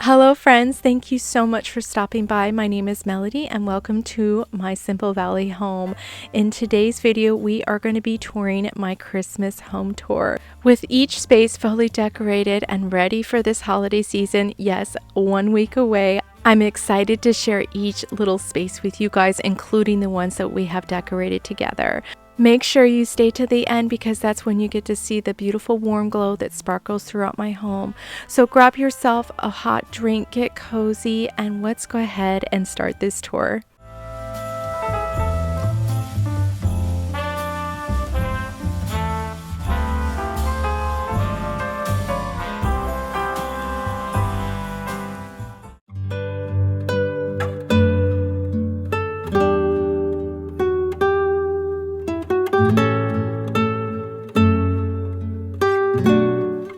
Hello friends, thank you so much for stopping by. My name is Melody and welcome to my Simple Valley home. In today's video, we are going to be touring my Christmas home tour. With each space fully decorated and ready for this holiday season, yes, 1 week away, I'm excited to share each little space with you guys, including the ones that we have decorated together. Make sure you stay to the end because that's when you get to see the beautiful warm glow that sparkles throughout my home. So grab yourself a hot drink, get cozy, and let's go ahead and start this tour.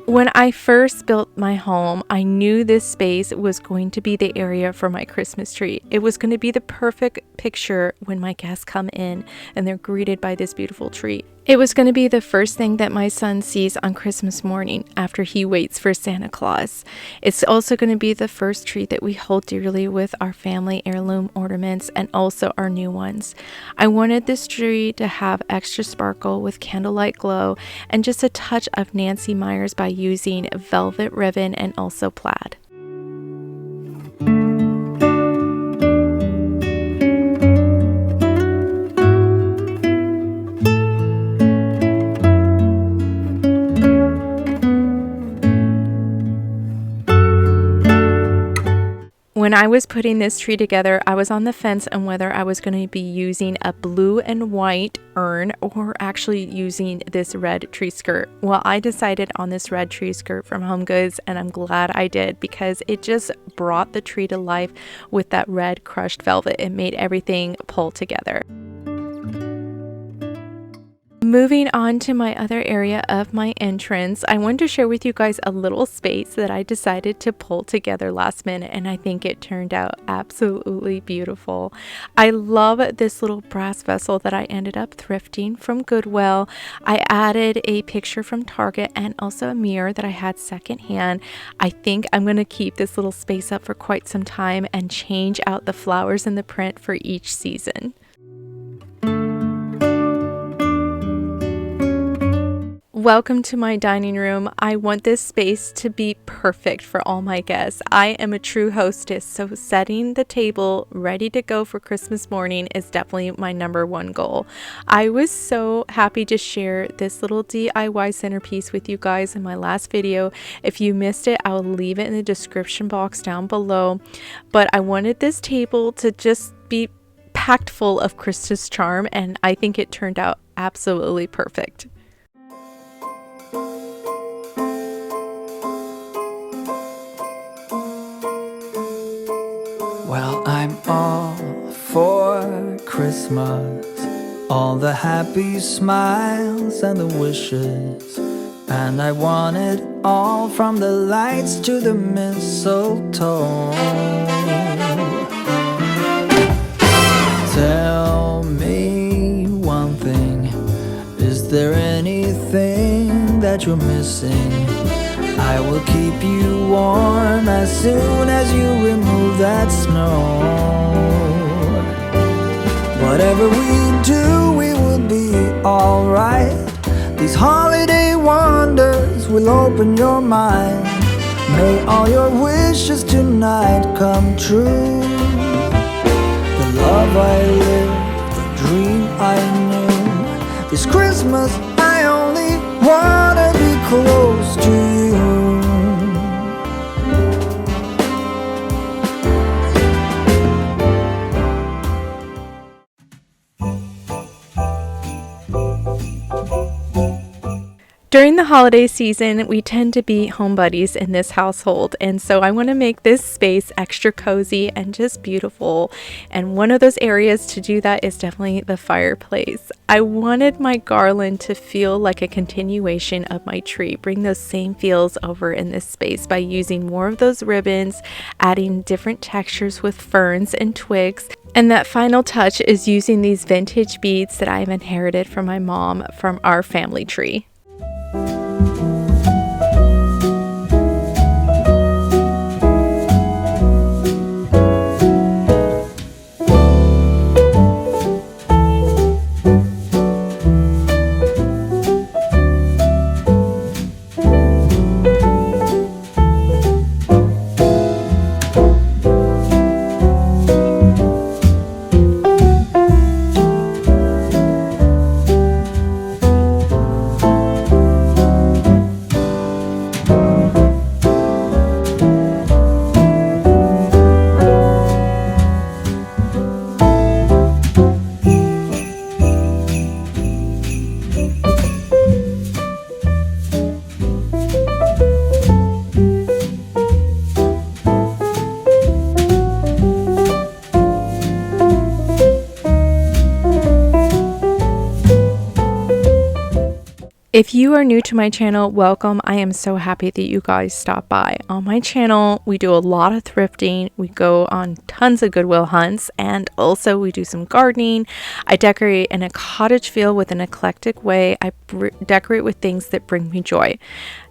When I first built my home, I knew this space was going to be the area for my Christmas tree. It was going to be the perfect picture when my guests come in and they're greeted by this beautiful tree. It was going to be the first thing that my son sees on Christmas morning after he waits for Santa Claus. It's also going to be the first tree that we hold dearly with our family heirloom ornaments and also our new ones. I wanted this tree to have extra sparkle with candlelight glow and just a touch of Nancy Meyers by using velvet ribbon and also plaid. When I was putting this tree together, I was on the fence on whether I was going to be using a blue and white urn or actually using this red tree skirt. Well, I decided on this red tree skirt from Home Goods, and I'm glad I did because it just brought the tree to life with that red crushed velvet. It made everything pull together. Moving on to my other area of my entrance, I wanted to share with you guys a little space that I decided to pull together last minute, and I think it turned out absolutely beautiful. I love this little brass vessel that I ended up thrifting from Goodwill. I added a picture from Target and also a mirror that I had secondhand. I think I'm going to keep this little space up for quite some time and change out the flowers in the print for each season. Welcome to my dining room. I want this space to be perfect for all my guests. I am a true hostess, so setting the table ready to go for Christmas morning is definitely my #1 goal. I was so happy to share this little DIY centerpiece with you guys in my last video. If you missed it, I'll leave it in the description box down below. But I wanted this table to just be packed full of Christmas charm, and I think it turned out absolutely perfect. Well, I'm all for Christmas, all the happy smiles and the wishes, and I want it all from the lights to the mistletoe. Tell me one thing, is there anything that you're missing? I will keep you warm as soon as you remove that snow. Whatever we do, we will be alright. These holiday wonders will open your mind. May all your wishes tonight come true. The love I lived, the dream I knew. This Christmas I only wanna be close to you. During the holiday season, we tend to be home buddies in this household, and so I want to make this space extra cozy and just beautiful. And one of those areas to do that is definitely the fireplace. I wanted my garland to feel like a continuation of my tree, bring those same feels over in this space by using more of those ribbons, adding different textures with ferns and twigs. And that final touch is using these vintage beads that I've inherited from my mom from our family tree. If you are new to my channel, welcome. I am so happy that you guys stopped by. On my channel, we do a lot of thrifting. We go on tons of Goodwill hunts, and also we do some gardening. I decorate in a cottage feel with an eclectic way. I decorate with things that bring me joy.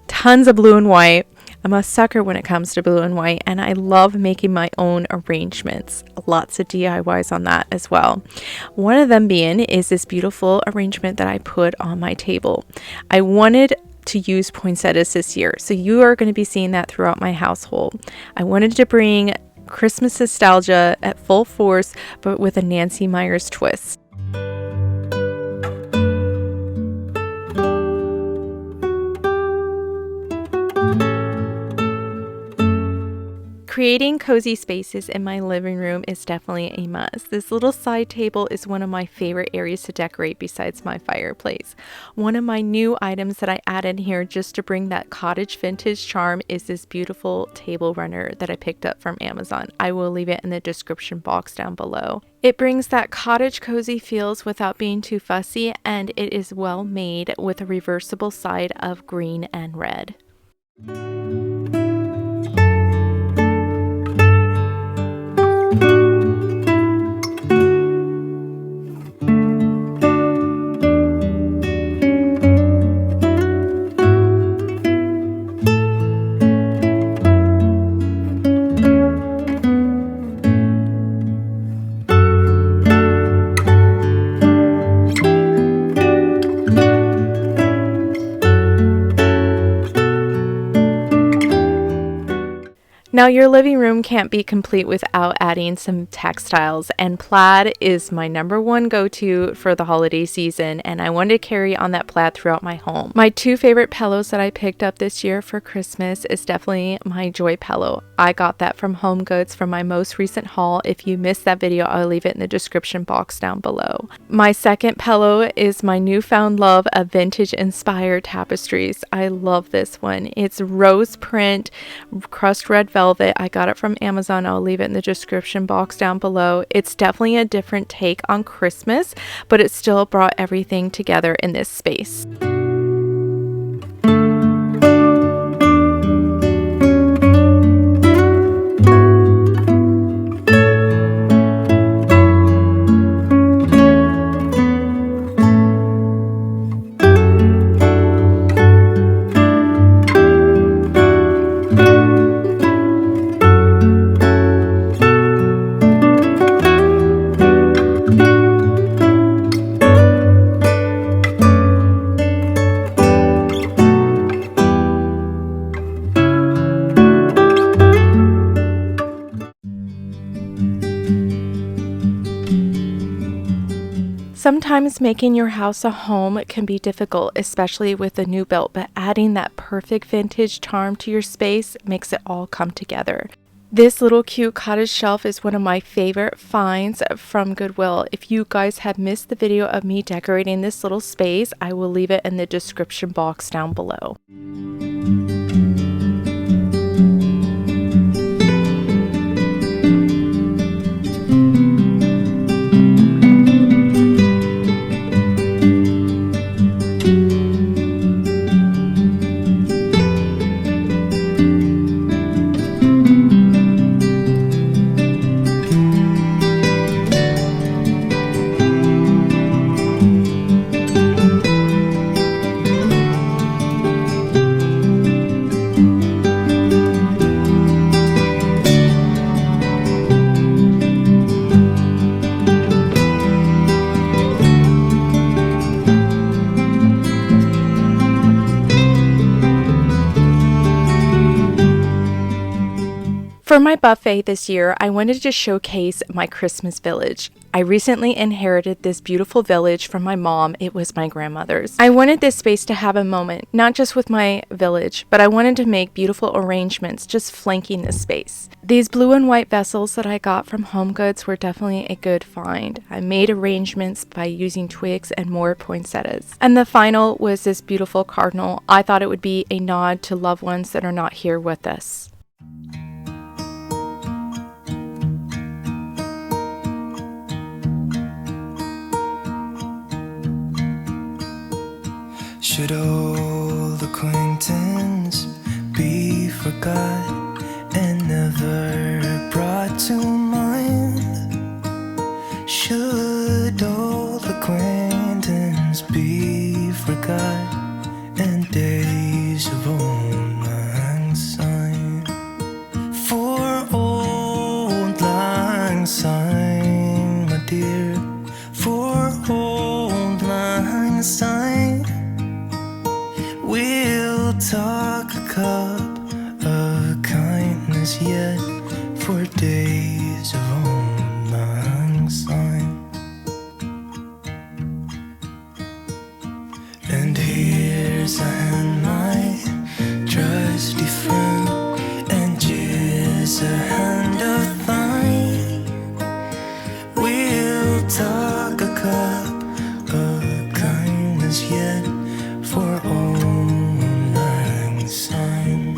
Tons of blue and white. I'm a sucker when it comes to blue and white, and I love making my own arrangements. Lots of DIYs on that as well. One of them being is this beautiful arrangement that I put on my table. I wanted to use poinsettias this year, so you are going to be seeing that throughout my household. I wanted to bring Christmas nostalgia at full force, but with a Nancy Meyers twist. Creating cozy spaces in my living room is definitely a must. This little side table is one of my favorite areas to decorate besides my fireplace. One of my new items that I added here just to bring that cottage vintage charm is this beautiful table runner that I picked up from Amazon. I will leave it in the description box down below. It brings that cottage cozy feels without being too fussy, and it is well made with a reversible side of green and red. Now, your living room can't be complete without adding some textiles, and plaid is my number one go-to for the holiday season, and I wanted to carry on that plaid throughout my home. My two favorite pillows that I picked up this year for Christmas is definitely my Joy pillow. I got that from Home Goods from my most recent haul. If you missed that video, I'll leave it in the description box down below. My second pillow is my newfound love of vintage-inspired tapestries. I love this one. It's rose print, crushed red velvet. I got it from Amazon. I'll leave it in the description box down below. It's definitely a different take on Christmas, but it still brought everything together in this space. Sometimes making your house a home can be difficult, especially with a new build, but adding that perfect vintage charm to your space makes it all come together. This little cute cottage shelf is one of my favorite finds from Goodwill. If you guys have missed the video of me decorating this little space, I will leave it in the description box down below. For my buffet this year, I wanted to showcase my Christmas village. I recently inherited this beautiful village from my mom. It was my grandmother's. I wanted this space to have a moment, not just with my village, but I wanted to make beautiful arrangements just flanking this space. These blue and white vessels that I got from Home Goods were definitely a good find. I made arrangements by using twigs and more poinsettias. And the final was this beautiful cardinal. I thought it would be a nod to loved ones that are not here with us. Should old acquaintance be forgot and never brought to mind? Should old acquaintance be forgot and days of old lang syne? For old lang syne, my dear, for old lang syne, we'll talk a cup of kindness yet for days of old lang syne. And here's a hand, my trusty friend, and here's a hand of thine. We'll talk a cup of kindness yet for old lang syne.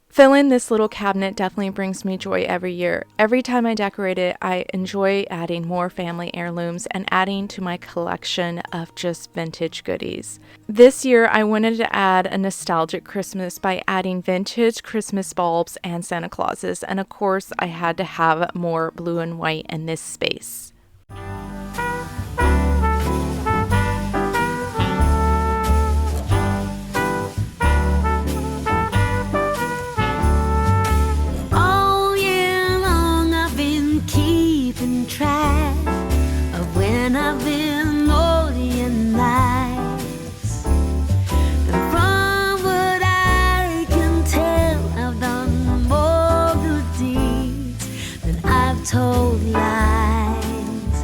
Filling this little cabinet definitely brings me joy every year. Every time I decorate it, I enjoy adding more family heirlooms and adding to my collection of just vintage goodies. This year, I wanted to add a nostalgic Christmas by adding vintage Christmas bulbs and Santa Clauses, and of course, I had to have more blue and white in this space. I've been naughty and nice, and from what I can tell, I've done more good deeds than I've told lies.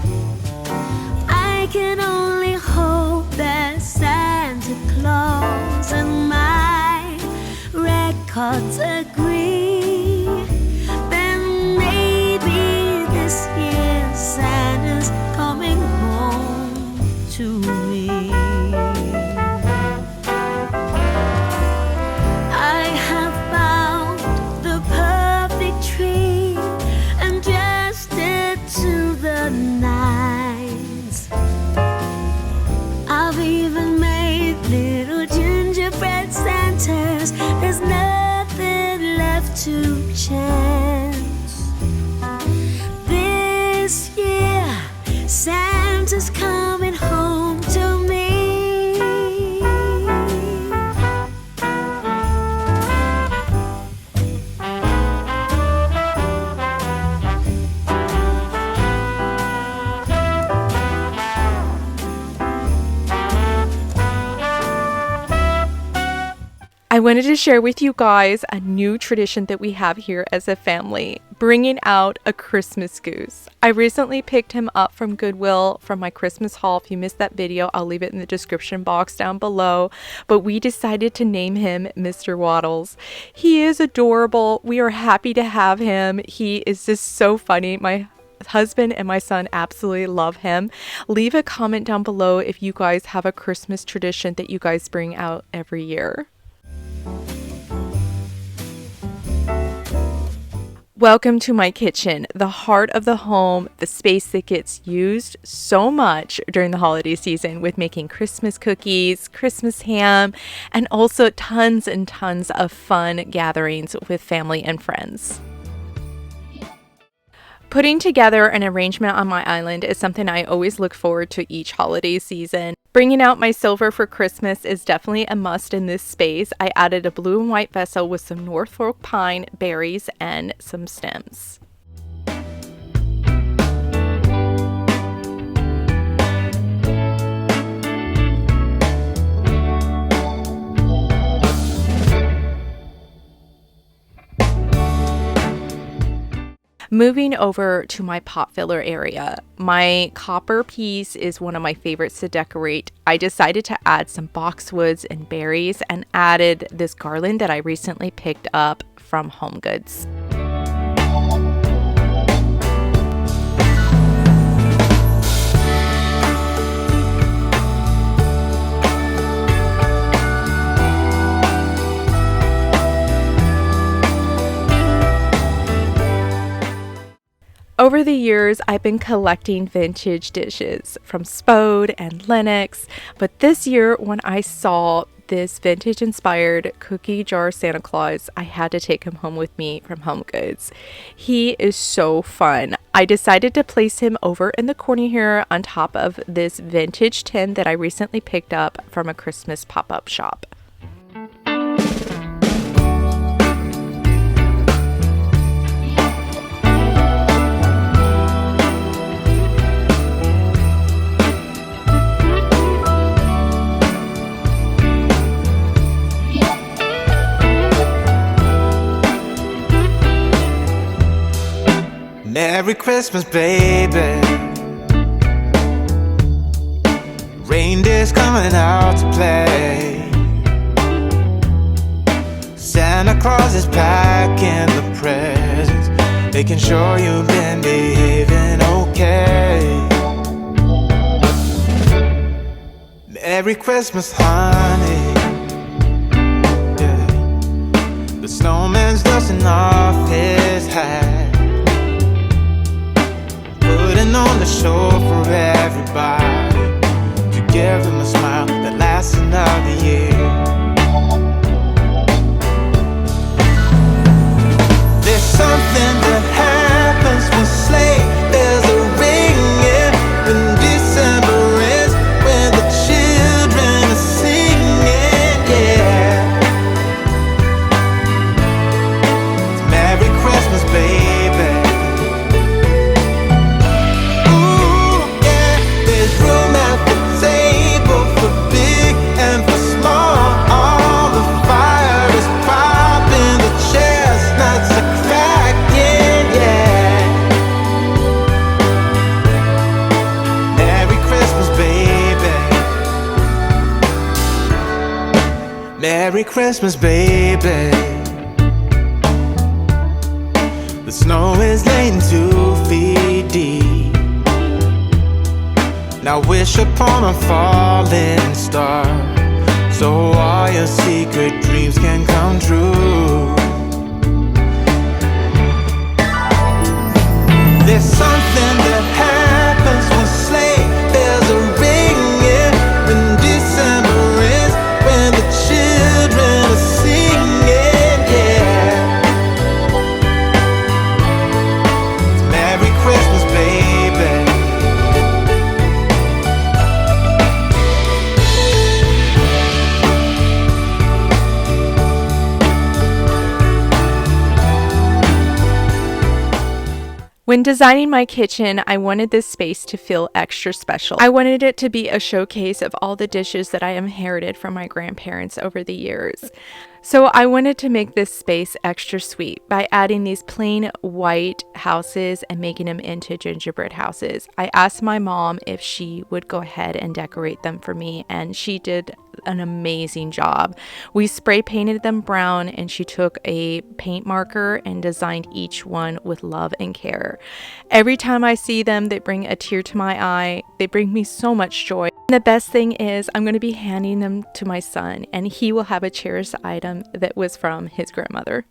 I can only hope that Santa Claus and my records agree. Then maybe this year Santa's coming home to me. I have found the perfect tree and dressed it to the nines. I've even made little gingerbread Santas. There's nothing left to chance. This year Santa's coming home to me. I wanted to share with you guys a new tradition that we have here as a family, bringing out a Christmas goose. I recently picked him up from Goodwill from my Christmas haul. If you missed that video, I'll leave it in the description box down below. But we decided to name him Mr. Waddles. He is adorable. We are happy to have him. He is just so funny. My husband and my son absolutely love him. Leave a comment down below if you guys have a Christmas tradition that you guys bring out every year. Welcome to my kitchen, the heart of the home, the space that gets used so much during the holiday season with making Christmas cookies, Christmas ham, and also tons and tons of fun gatherings with family and friends. Putting together an arrangement on my island is something I always look forward to each holiday season. Bringing out my silver for Christmas is definitely a must in this space. I added a blue and white vessel with some Norfolk pine, berries, and some stems. Moving over to my pot filler area, my copper piece is one of my favorites to decorate. I decided to add some boxwoods and berries and added this garland that I recently picked up from Home Goods. Over the years, I've been collecting vintage dishes from Spode and Lennox, but this year when I saw this vintage inspired cookie jar Santa Claus, I had to take him home with me from Home Goods. He is so fun. I decided to place him over in the corner here on top of this vintage tin that I recently picked up from a Christmas pop-up shop. Merry Christmas, baby. Reindeer's coming out to play. Santa Claus is packing the presents, making sure you've been behaving okay. Merry Christmas, honey. Yeah. The snowman's dusting off his hat, putting on the show for everybody, to give them a smile that lasts another year. There's something that happens when sleigh bells are ringing, when December ends, when the children are singing, yeah. It's Merry Christmas, baby. Room at the table for big and for small. All the fire is popping, the chestnuts are cracking, yeah. Merry Christmas, baby. Merry Christmas, baby. The snow is laying 2 feet deep. Now wish upon a falling star, so all your secret dreams can come true. There's something that happens when sleigh bells are ringing, when December ends, when the children are singing, yeah. It's Merry Christmas, baby. When designing my kitchen, I wanted this space to feel extra special. I wanted it to be a showcase of all the dishes that I inherited from my grandparents over the years. So I wanted to make this space extra sweet by adding these plain white houses and making them into gingerbread houses. I asked my mom if she would go ahead and decorate them for me, and she did an amazing job. We spray painted them brown, and she took a paint marker and designed each one with love and care. Every time I see them, they bring a tear to my eye. They bring me so much joy. And the best thing is I'm going to be handing them to my son, and he will have a cherished item that was from his grandmother.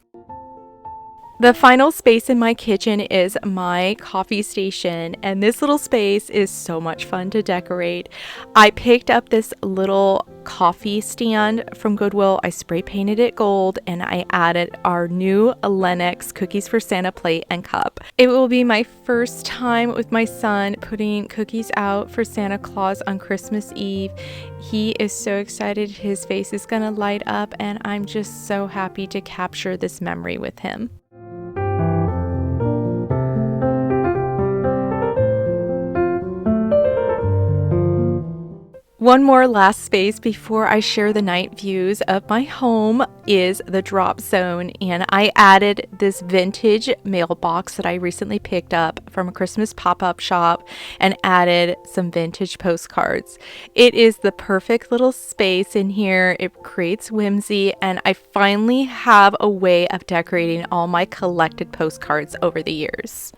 The final space in my kitchen is my coffee station, and this little space is so much fun to decorate. I picked up this little coffee stand from Goodwill. I spray painted it gold, and I added our new Lennox Cookies for Santa plate and cup. It will be my first time with my son putting cookies out for Santa Claus on Christmas Eve. He is so excited. His face is gonna light up, and I'm just so happy to capture this memory with him. One more last space before I share the night views of my home is the drop zone, and I added this vintage mailbox that I recently picked up from a Christmas pop-up shop and added some vintage postcards. It is the perfect little space in here. It creates whimsy, and I finally have a way of decorating all my collected postcards over the years.